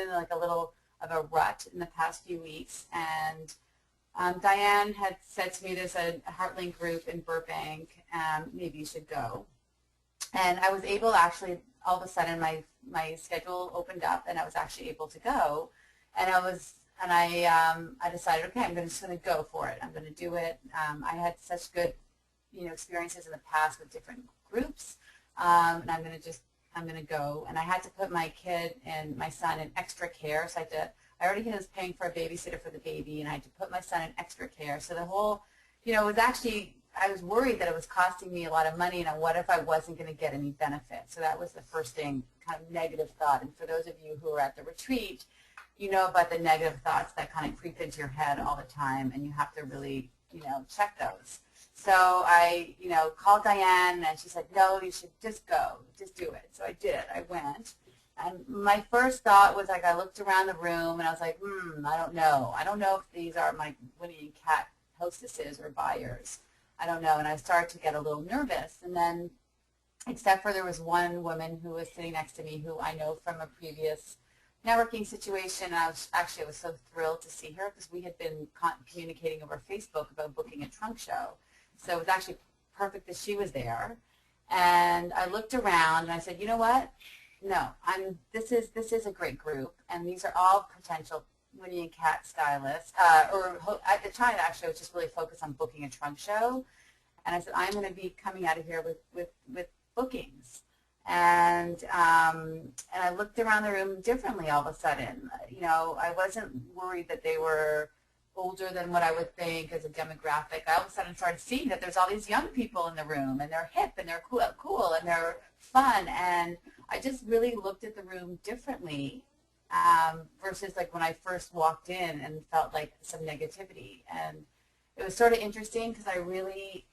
in like a little of a rut in the past few weeks, and Diane had said to me, there's a Heartland group in Burbank, maybe you should go. And I was able to actually, all of a sudden my schedule opened up and I was actually able to go. And I decided, okay, I'm just going to go for it. I'm going to do it. I had such good, experiences in the past with different groups. And I'm going to go. And I had to put my kid and my son in extra care. So I already was paying for a babysitter for the baby, and I had to put my son in extra care. So the whole, it was actually, I was worried that it was costing me a lot of money, and what if I wasn't going to get any benefit? So that was the first thing, kind of negative thought. And for those of you who are at the retreat, you know about the negative thoughts that kind of creep into your head all the time, and you have to really, check those. So I, called Diane, and she said, no, you should just go, just do it. So I did. I went. And my first thought was, like, I looked around the room, and I was like, I don't know. I don't know if these are my Winnie Kat hostesses or buyers. I don't know. And I started to get a little nervous. And then, except for there was one woman who was sitting next to me who I know from a previous networking situation, and I was so thrilled to see her because we had been communicating over Facebook about booking a trunk show. So it was actually perfect that she was there. And I looked around, and I said, you know what? No, this is a great group, and these are all potential Winnie Kat stylists. At the time, actually, I was just really focused on booking a trunk show, and I said I'm going to be coming out of here with bookings, and I looked around the room differently all of a sudden. I wasn't worried that they were older than what I would think as a demographic. I all of a sudden started seeing that there's all these young people in the room, and they're hip, and they're cool, and they're fun, and I just really looked at the room differently versus like when I first walked in and felt like some negativity. And it was sort of interesting because I really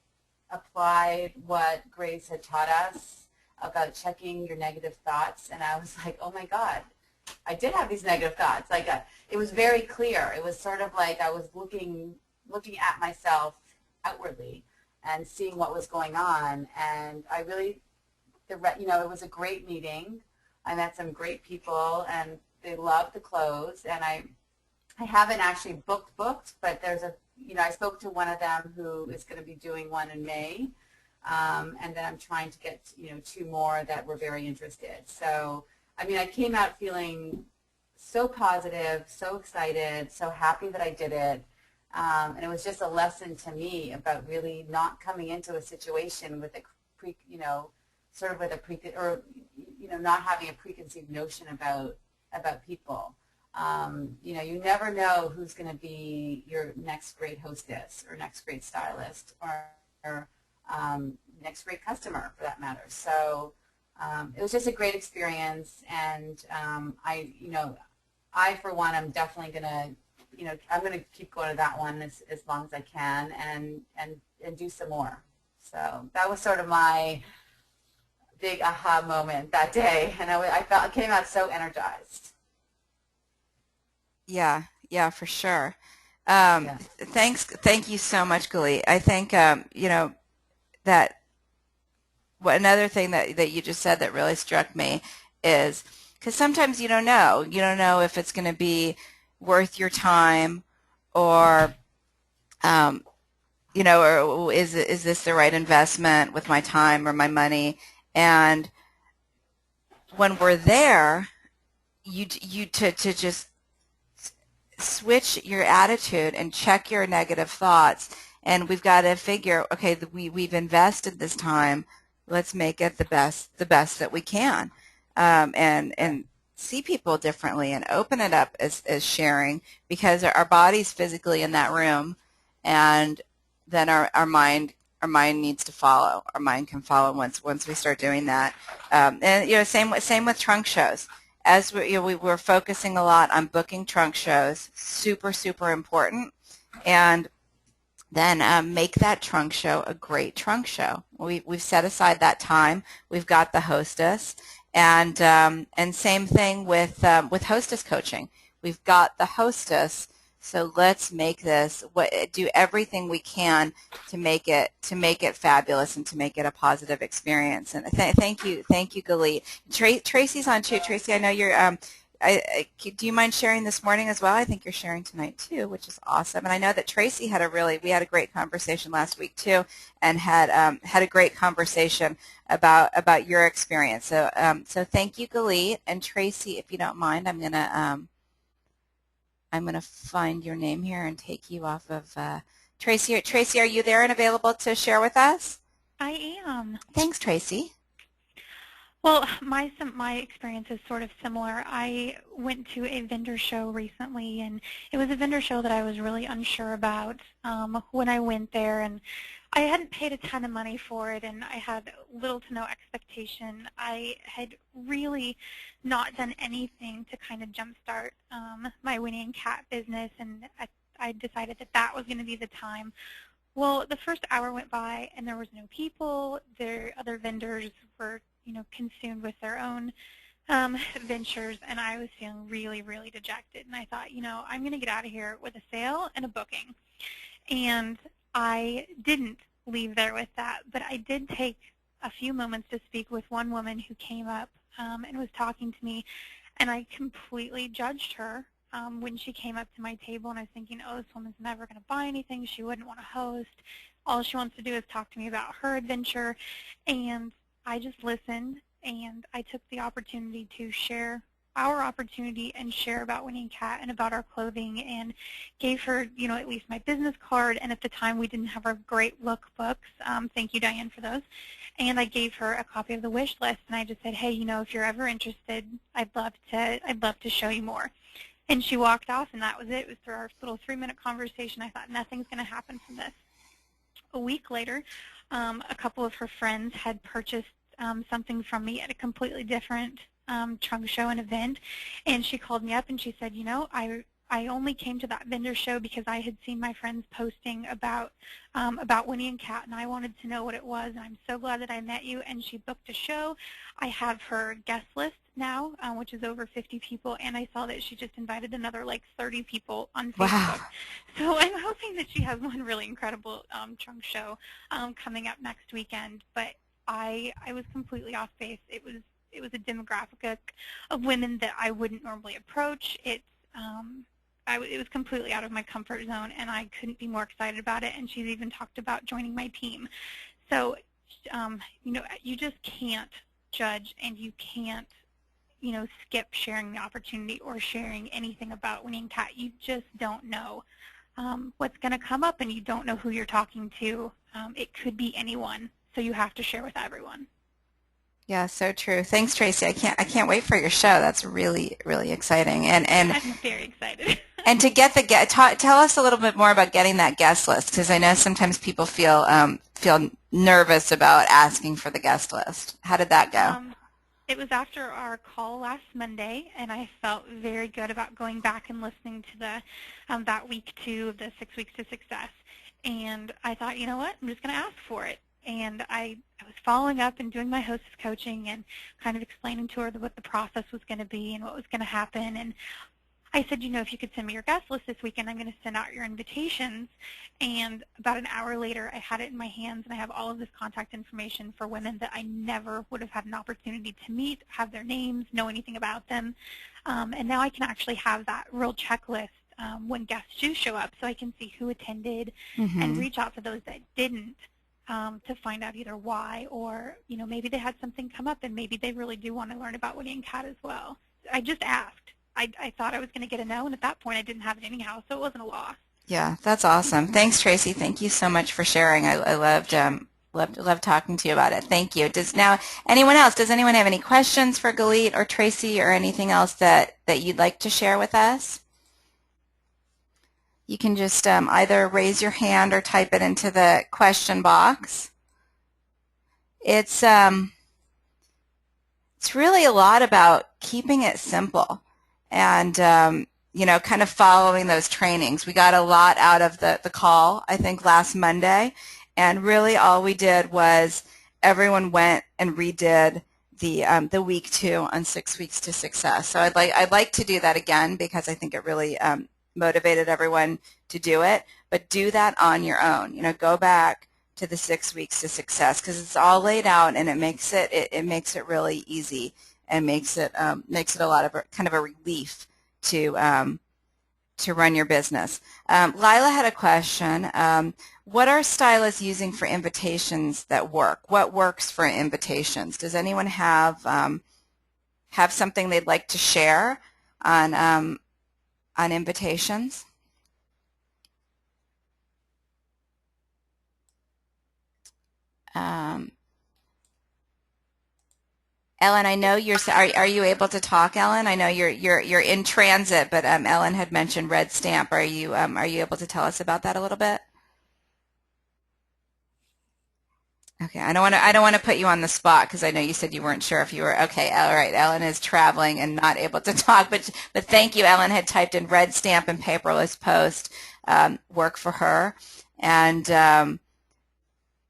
applied what Grace had taught us about checking your negative thoughts, and I was like, oh my God, I did have these negative thoughts. Like it was very clear. It was sort of like I was looking at myself outwardly and seeing what was going on, and I really, it was a great meeting. I met some great people, and they loved the clothes. And I haven't actually booked, but there's I spoke to one of them who is going to be doing one in May, and then I'm trying to get, 2 more that were very interested. So, I came out feeling so positive, so excited, so happy that I did it. And it was just a lesson to me about really not coming into a situation with not having a preconceived notion about people. You never know who's going to be your next great hostess or next great stylist or next great customer, for that matter. So it was just a great experience, and I for one, I'm definitely going to, I'm going to keep going to that one as long as I can, and do some more. So that was sort of my big aha moment that day, and I came out so energized. Yeah, for sure. Yeah. Thank you so much, Guli. I think that another thing that you just said that really struck me is because sometimes you don't know if it's going to be worth your time, or or is this the right investment with my time or my money? And when we're there, you to just switch your attitude and check your negative thoughts. And we've got to figure, okay, we've invested this time. Let's make it the best that we can, and see people differently and open it up as sharing, because our body's physically in that room, and then our mind needs to follow. Our mind can follow once we start doing that. And same with trunk shows. As we're focusing a lot on booking trunk shows, super important, and then make that trunk show a great trunk show. We've set aside that time. We've got the hostess, and same thing with hostess coaching. We've got the hostess. So let's make this, do everything we can to make it fabulous and to make it a positive experience. And thank you, Galit. Tracy's on too. Tracy, I know you're do you mind sharing this morning as well? I think you're sharing tonight too, which is awesome. And I know that Tracy we had a great conversation last week too, and had a great conversation about your experience. So thank you, Galit. And Tracy, if you don't mind, I'm gonna find your name here and take you off of Tracy. Tracy, are you there and available to share with us? I am. Thanks, Tracy. Well, my experience is sort of similar. I went to a vendor show recently, and it was a vendor show that I was really unsure about when I went there, and I hadn't paid a ton of money for it, and I had little to no expectation. I had really not done anything to kind of jumpstart my Winnie and Kat business, and I decided that that was going to be the time. Well, the first hour went by, and there was no people. Their other vendors were consumed with their own ventures, and I was feeling really, really dejected. And I thought, I'm going to get out of here with a sale and a booking. And I didn't leave there with that, but I did take a few moments to speak with one woman who came up and was talking to me, and I completely judged her when she came up to my table, and I was thinking, oh, this woman's never going to buy anything. She wouldn't want to host. All she wants to do is talk to me about her adventure. And I just listened, and I took the opportunity to share our opportunity and share about Winnie Kat and about our clothing, and gave her, at least my business card. And at the time, we didn't have our great lookbooks. Thank you, Diane, for those. And I gave her a copy of the wish list, and I just said, hey, if you're ever interested, I'd love to show you more. And she walked off, and that was it. It was through our little 3-minute conversation. I thought, nothing's going to happen from this. A week later, a couple of her friends had purchased something from me at a completely different trunk show and event, and she called me up and she said, I only came to that vendor show because I had seen my friends posting about Winnie and Kat, and I wanted to know what it was, and I'm so glad that I met you. And she booked a show. I have her guest list now, which is over 50 people, and I saw that she just invited another 30 people on Facebook. Wow. So I'm hoping that she has one really incredible trunk show coming up next weekend. But I was completely off base. It was a demographic of women that I wouldn't normally approach. It was completely out of my comfort zone, and I couldn't be more excited about it. And she's even talked about joining my team. So, you just can't judge, and you can't, skip sharing the opportunity or sharing anything about Winnie and Kat. You just don't know what's going to come up, and you don't know who you're talking to. It could be anyone, so you have to share with everyone. Yeah, so true. Thanks, Tracy. I can't wait for your show. That's really, really exciting. And I'm very excited. And to get tell us a little bit more about getting that guest list, because I know sometimes people feel nervous about asking for the guest list. How did that go? It was after our call last Monday, and I felt very good about going back and listening to that week 2 of the 6 Weeks to Success. And I thought, you know what, I'm just going to ask for it. And I was following up and doing my hostess coaching and kind of explaining to her what the process was going to be and what was going to happen. And I said, if you could send me your guest list this weekend, I'm going to send out your invitations. And about an hour later, I had it in my hands, and I have all of this contact information for women that I never would have had an opportunity to meet, have their names, know anything about them. And now I can actually have that real checklist when guests do show up, so I can see who attended and reach out to those that didn't to find out either why or, maybe they had something come up and maybe they really do want to learn about Winnie and Kat as well. I just asked. I thought I was going to get a no, and at that point I didn't have it anyhow, so it wasn't a loss. Yeah, that's awesome. Thanks, Tracy. Thank you so much for sharing. I loved talking to you about it. Thank you. Does anyone have any questions for Galit or Tracy or anything else that you'd like to share with us? You can just either raise your hand or type it into the question box. It's really a lot about keeping it simple and kind of following those trainings. We got a lot out of the call, I think, last Monday, and really all we did was everyone went and redid the week 2 on 6 Weeks to Success. So I'd like to do that again because I think it really motivated everyone to do it. But do that on your own. Go back to the 6 Weeks to Success because it's all laid out and it makes it really easy. and makes it a lot of kind of a relief to run your business. Lila had a question. What are stylists using for invitations that work? What works for invitations? Does anyone have something they'd like to share on invitations? Ellen, I know you're. Are you able to talk, Ellen? I know you're in transit, but Ellen had mentioned red stamp. Are you able to tell us about that a little bit? Okay, I don't want to put you on the spot because I know you said you weren't sure if you were okay. All right, Ellen is traveling and not able to talk, but thank you. Ellen had typed in red stamp and paperless post work for her, and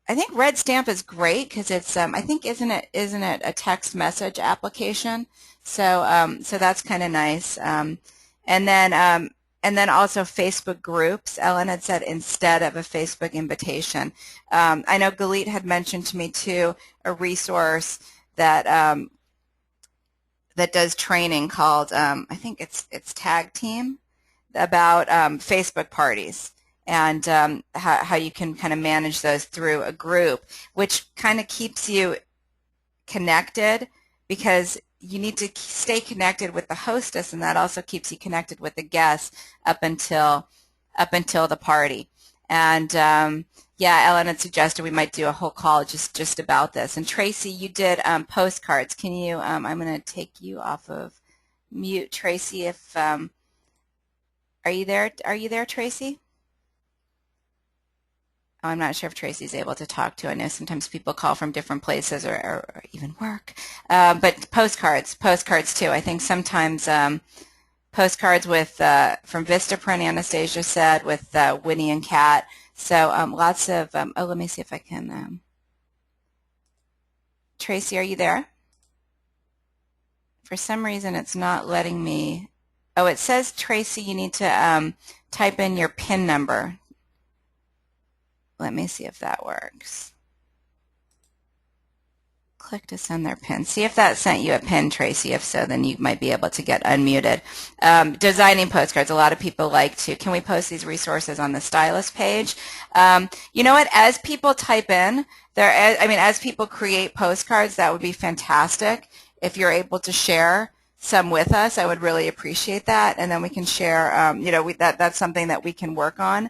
I think red stamp is great because it's I think isn't it a text message application, so so that's kind of nice, and then also Facebook groups. Ellen had said instead of a Facebook invitation. I know Galit had mentioned to me too a resource that that does training called I think it's Tag Team about Facebook parties and how you can kind of manage those through a group, which kind of keeps you connected because you need to stay connected with the hostess, and that also keeps you connected with the guests up until the party. And yeah, Ellen had suggested we might do a whole call just about this. And Tracy, you did postcards. Can you? I'm going to take you off of mute, Tracy. If are you there? Are you there, Tracy? Oh, I'm not sure if Tracy's able to talk to. I know sometimes people call from different places or even work. But postcards too. I think sometimes postcards with from Vistaprint, Anastasia said, with Winnie and Kat. So lots of. Oh, let me see if I can. Tracy, are you there? For some reason, it's not letting me. Oh, it says, Tracy, you need to type in your PIN number. Let me see if that works. Click to send their PIN. See if that sent you a PIN, Tracy. If so, then you might be able to get unmuted. Designing postcards. A lot of people like to. Can we post these resources on the stylist page? You know what? As people type in, as people create postcards, that would be fantastic. If you're able to share some with us, I would really appreciate that, and then we can share. That's something that we can work on.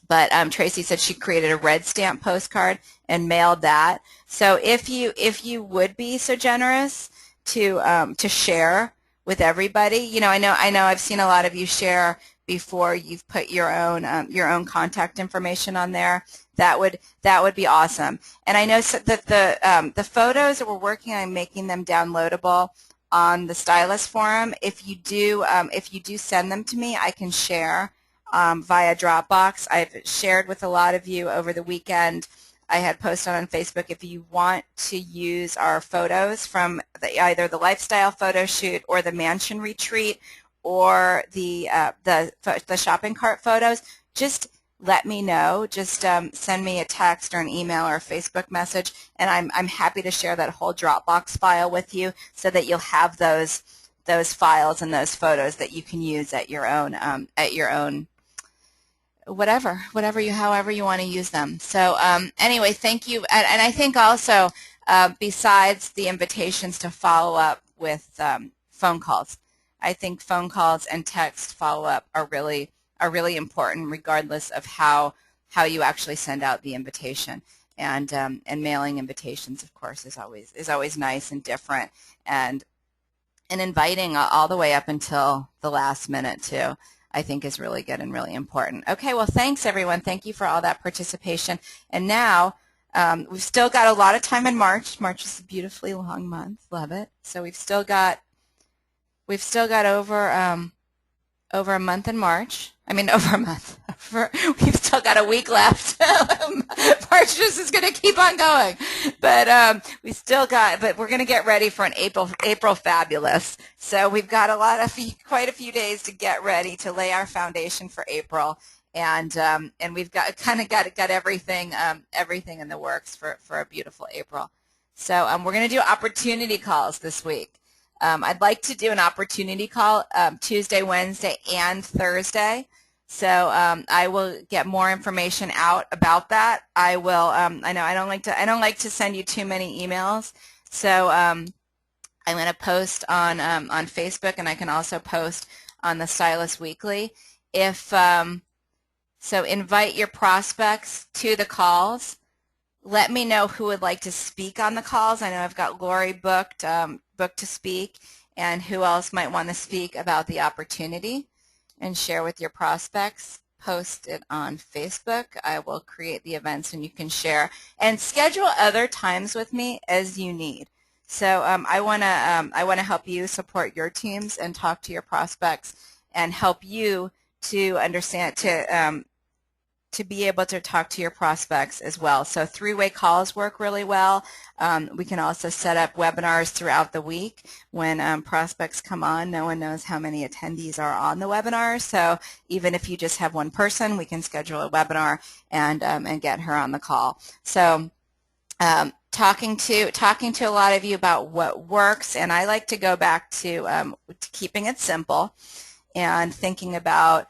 But Tracy said she created a red stamp postcard and mailed that. So if you would be so generous to share with everybody, I know I've seen a lot of you share before you've put your own contact information on there. That would be awesome. And I know that the photos that we're working on making them downloadable on the Stylist Forum. If you do send them to me, I can share via Dropbox. I've shared with a lot of you over the weekend. I had posted on Facebook, if you want to use our photos from either the lifestyle photo shoot or the mansion retreat or the shopping cart photos, just let me know. Just send me a text or an email or a Facebook message, and I'm happy to share that whole Dropbox file with you so that you'll have those files and those photos that you can use at your own however you want to use them. So anyway, thank you. And I think also besides the invitations to follow up with phone calls, I think phone calls and text follow up are really important, regardless of how you actually send out the invitation. And mailing invitations, of course, is always nice and different, and inviting all the way up until the last minute too, I think is really good and really important. Okay, well, thanks everyone. Thank you for all that participation. And now we've still got a lot of time in March. March is a beautifully long month. Love it. So we've still got over a month in March. I mean, over a month. We've still got a week left. March just is going to keep on going. But but we're going to get ready for an April fabulous. So we've got quite a few days to get ready to lay our foundation for April. And we've got everything in the works for a beautiful April. So we're going to do opportunity calls this week. I'd like to do an opportunity call Tuesday, Wednesday, and Thursday. So I will get more information out about that. I will. I know I don't like to send you too many emails. So I'm going to post on Facebook, and I can also post on the Stylist Weekly. So invite your prospects to the calls. Let me know who would like to speak on the calls. I know I've got Lori booked to speak, and who else might want to speak about the opportunity, and share with your prospects. Post it on Facebook. I will create the events, and you can share and schedule other times with me as you need. So I want to help you support your teams and talk to your prospects and help you to understand to be able to talk to your prospects as well. So three-way calls work really well. We can also set up webinars throughout the week. When prospects come on, no one knows how many attendees are on the webinar. So even if you just have one person, we can schedule a webinar and get her on the call. So talking to a lot of you about what works, and I like to go back to keeping it simple and thinking about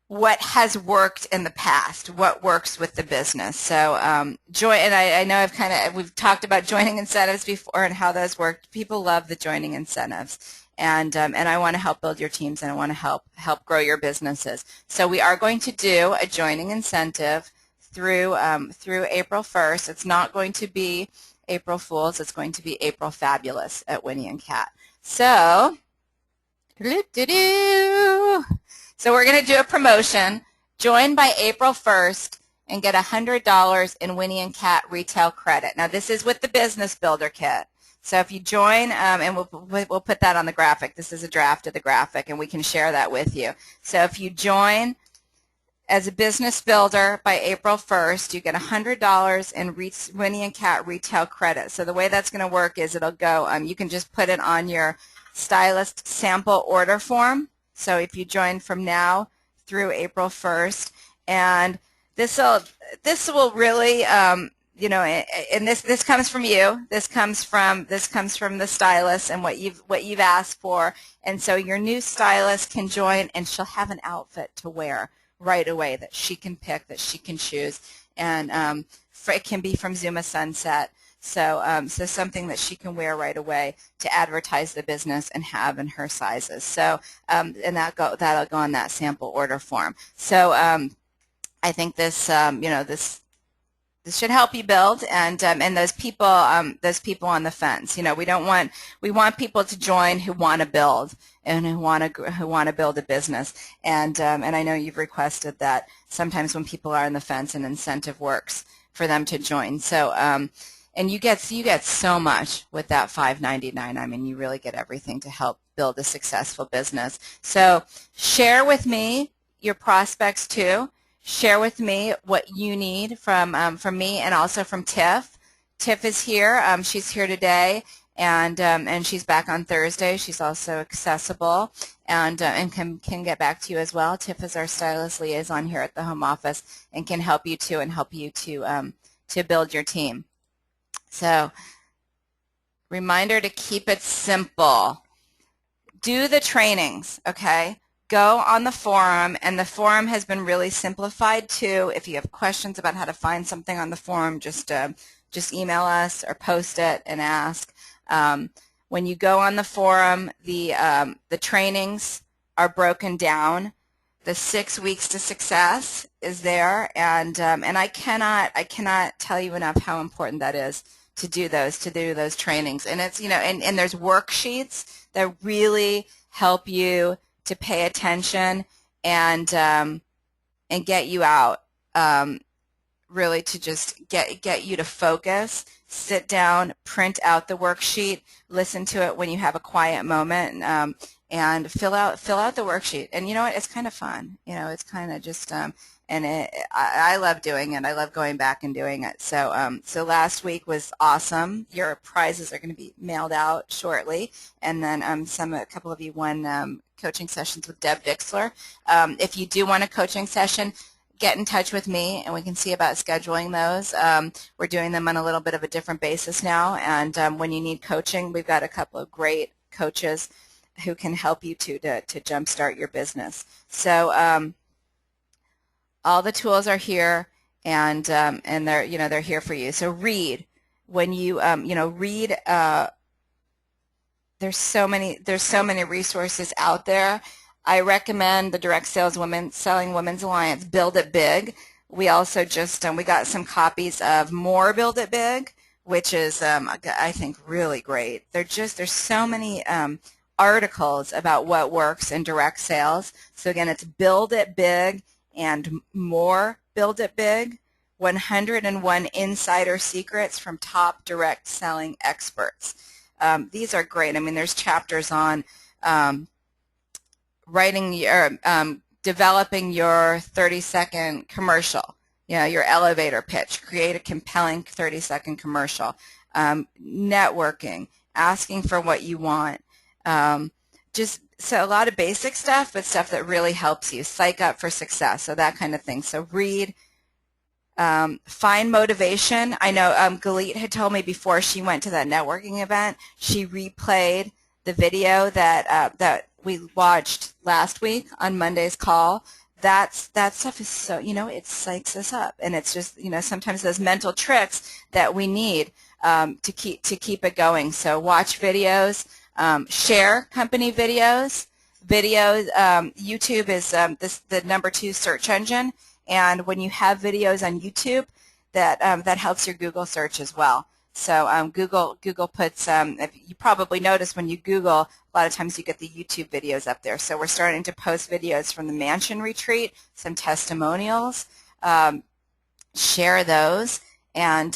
what has worked in the past, what works with the business. So and I know we've talked about joining incentives before and how those work. People love the joining incentives, and I want to help build your teams, and I want to help grow your businesses. So we are going to do a joining incentive through April 1st. It's not going to be April Fools. It's going to be April Fabulous at Winnie Kat. So So we're going to do a promotion. Join by April 1st and get $100 in Winnie Kat retail credit. Now, this is with the Business Builder Kit. So if you join, and we'll put that on the graphic. This is a draft of the graphic, and we can share that with you. So if you join as a business builder by April 1st, you get $100 in Winnie Kat retail credit. So the way that's going to work is it'll go, you can just put it on your Stylist sample order form. So if you join from now through April 1st, and this will really, and this comes from you. This comes from the stylist and what you've asked for. And so your new stylist can join, and she'll have an outfit to wear right away that she can pick, that she can choose, and it can be from Zuma Sunset. So something that she can wear right away to advertise the business and have in her sizes. So and that'll go on that sample order form. So I think this this should help you build, and those people on the fence. We want people to join who want to build and who want to build a business. And I know you've requested that sometimes when people are on the fence, an incentive works for them to join. So and you get so much with that $5.99. I mean, you really get everything to help build a successful business. So share with me your prospects too. Share with me what you need from me and also from Tiff. Tiff is here. She's here today, and she's back on Thursday. She's also accessible and can get back to you as well. Tiff is our stylist liaison here at the home office and can help you too, and help you to build your team. So, reminder to keep it simple. Do the trainings, okay? Go on the forum, and the forum has been really simplified too. If you have questions about how to find something on the forum, just email us or post it and ask. When you go on the forum, the trainings are broken down. The 6 weeks to success is there, and I cannot tell you enough how important that is to do those trainings. And it's and there's worksheets that really help you to pay attention and get you out, really to just get you to focus. Sit down, print out the worksheet, listen to it when you have a quiet moment, and fill out the worksheet. And you know what? It's kind of fun. It's kind of just I love doing it. I love going back and doing it. So last week was awesome. Your prizes are going to be mailed out shortly, and then a couple of you won coaching sessions with Deb Dixler. If you do want a coaching session, get in touch with me, and we can see about scheduling those. We're doing them on a little bit of a different basis now, and when you need coaching, we've got a couple of great coaches who can help you to jumpstart your business. So all the tools are here, and they're here for you. So read. When you read, there's so many resources out there. I recommend the Direct Sales Selling Women's Alliance, Build It Big. We also just we got some copies of More Build It Big, which is I think really great. There's so many articles about what works in direct sales. So again, it's Build It Big and More Build It Big. 101 Insider Secrets from Top Direct Selling Experts. These are great. I mean, there's chapters on developing your 30-second commercial, your elevator pitch, create a compelling 30-second commercial, networking, asking for what you want, so a lot of basic stuff, but stuff that really helps you, psych up for success, so that kind of thing. So read, find motivation. I know Galit had told me before she went to that networking event, she replayed the video that we watched last week on Monday's call. That stuff is so, it psychs us up, and it's just, sometimes those mental tricks that we need to keep it going. So watch videos, share company videos. YouTube is the #2 search engine, and when you have videos on YouTube, that helps your Google search as well. So Google puts, if you probably notice when you Google, a lot of times you get the YouTube videos up there. So we're starting to post videos from the Mansion Retreat, some testimonials, share those, and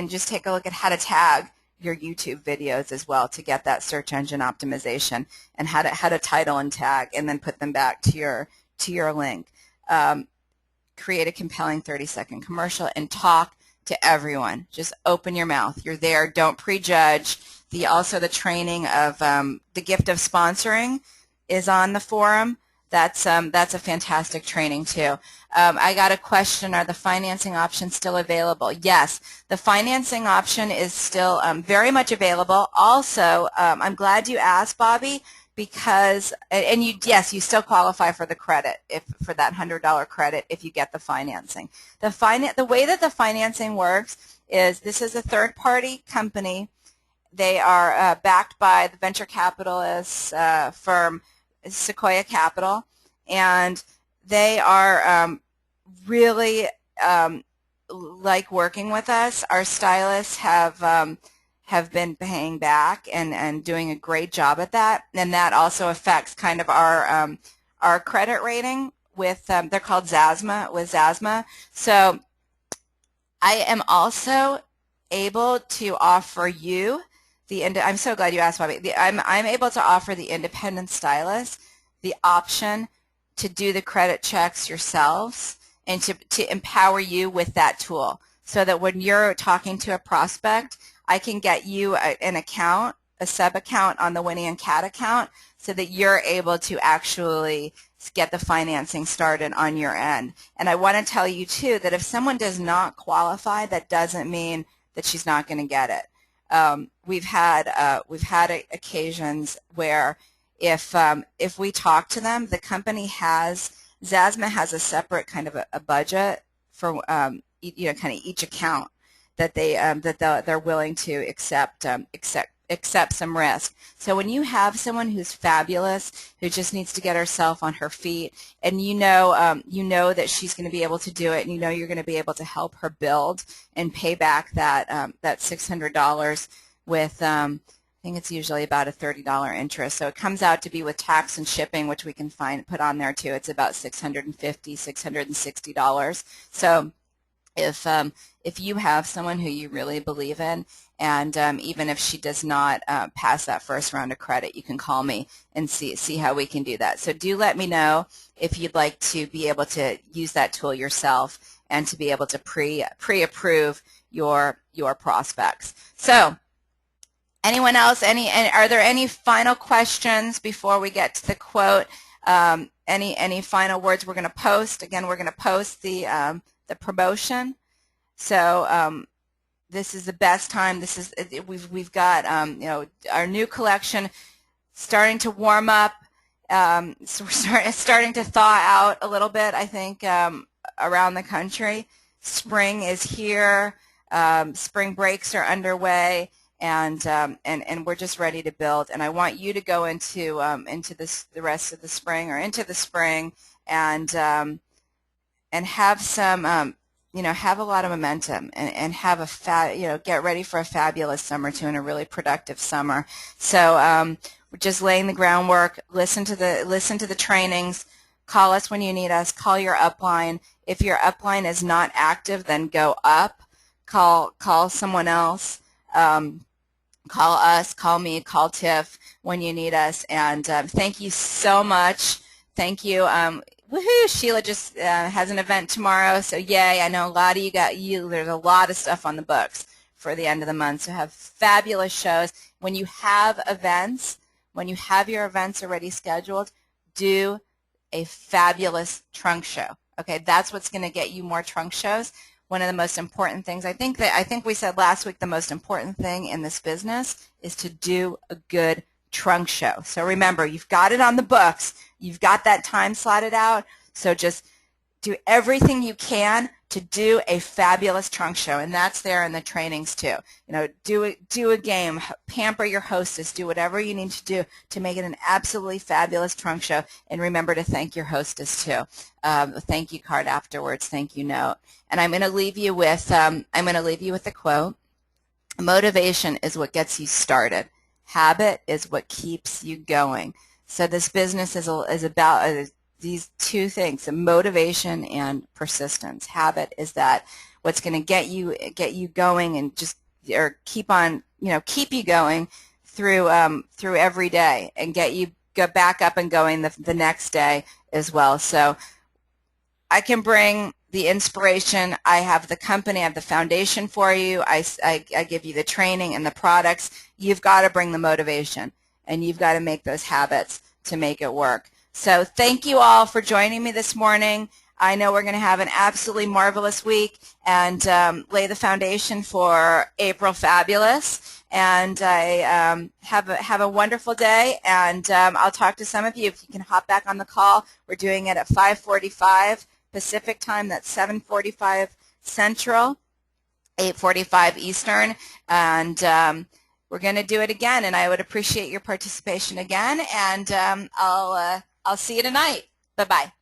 just take a look at how to tag your YouTube videos as well to get that search engine optimization, and how to title and tag, and then put them back to your link. Create a compelling 30-second commercial and talk to everyone. Just open your mouth. You're there. Don't prejudge. Also the training of the gift of sponsoring is on the forum. That's a fantastic training too. I got a question, are the financing options still available? Yes, the financing option is still very much available. Also, I'm glad you asked, Bobby, because, and yes, you still qualify for the credit, for that $100 credit if you get the financing. The way that the financing works is, this is a third-party company. They are backed by the venture capitalist firm Sequoia Capital, and they are really like working with us. Our stylists have been paying back and doing a great job at that, and that also affects kind of our credit rating with they're called Zasma. So I am also able to offer you I'm so glad you asked, Bobby. I'm able to offer the independent stylist the option to do the credit checks yourselves, and to empower you with that tool, so that when you're talking to a prospect, I can get you an account, a sub-account on the Winnie and Kat account, so that you're able to actually get the financing started on your end. And I want to tell you, too, that if someone does not qualify, that doesn't mean that she's not going to get it. We've had occasions where if we talk to them, the company Zasma has a separate kind of a budget for kind of each account that they're willing to accept some risk. So when you have someone who's fabulous, who just needs to get herself on her feet, and you know that she's going to be able to do it, and you're going to be able to help her build and pay back that $600 with I think it's usually about a $30 interest. So it comes out to be, with tax and shipping, which we can put on there too, it's about $650, $660. So if you have someone who you really believe in, and even if she does not pass that first round of credit, you can call me and see how we can do that. So do let me know if you'd like to be able to use that tool yourself, and to be able to pre-approve your prospects. So anyone else? Are there any final questions before we get to the quote? Any final words? We're going to post, again, we're going to post the promotion. So this is the best time. This is, we've got, our new collection starting to warm up. So we're starting to thaw out a little bit, I think, around the country. Spring is here. Spring breaks are underway, and we're just ready to build. And I want you to go into the rest of the spring, or into the spring, and have some have a lot of momentum, and have a get ready for a fabulous summer too, and a really productive summer. So we're just laying the groundwork. Listen to the trainings. Call us when you need us. Call your upline. If your upline is not active, then go up. Call someone else. Call us. Call me. Call Tiff when you need us. And thank you so much. Thank you. Woohoo! Sheila just has an event tomorrow, so yay! I know a lot of you there's a lot of stuff on the books for the end of the month. So have fabulous shows. When you have events, when you have your events already scheduled, do a fabulous trunk show. Okay, that's what's going to get you more trunk shows. One of the most important things, I think we said last week, the most important thing in this business is to do a good trunk show. So remember, you've got it on the books. You've got that time slotted out. So just do everything you can to do a fabulous trunk show, and that's there in the trainings too. Do a game, pamper your hostess, do whatever you need to do to make it an absolutely fabulous trunk show, and remember to thank your hostess too. A thank you card afterwards, thank you note. And I'm going to leave you with a quote. Motivation is what gets you started. Habit is what keeps you going. So this business is about these two things: motivation and persistence. Habit is that what's going to get you going, and keep you going through every day, and go back up and going the next day as well. So I can bring the inspiration. I have the company, I have the foundation for you. I give you the training and the products. You've got to bring the motivation, and you've got to make those habits to make it work. So thank you all for joining me this morning. I know we're going to have an absolutely marvelous week, and lay the foundation for April Fabulous. And I have a wonderful day, and I'll talk to some of you. If you can hop back on the call, we're doing it at 5:45 Pacific time. That's 7:45 Central, 8:45 Eastern, and we're going to do it again. And I would appreciate your participation again. And I'll see you tonight. Bye bye.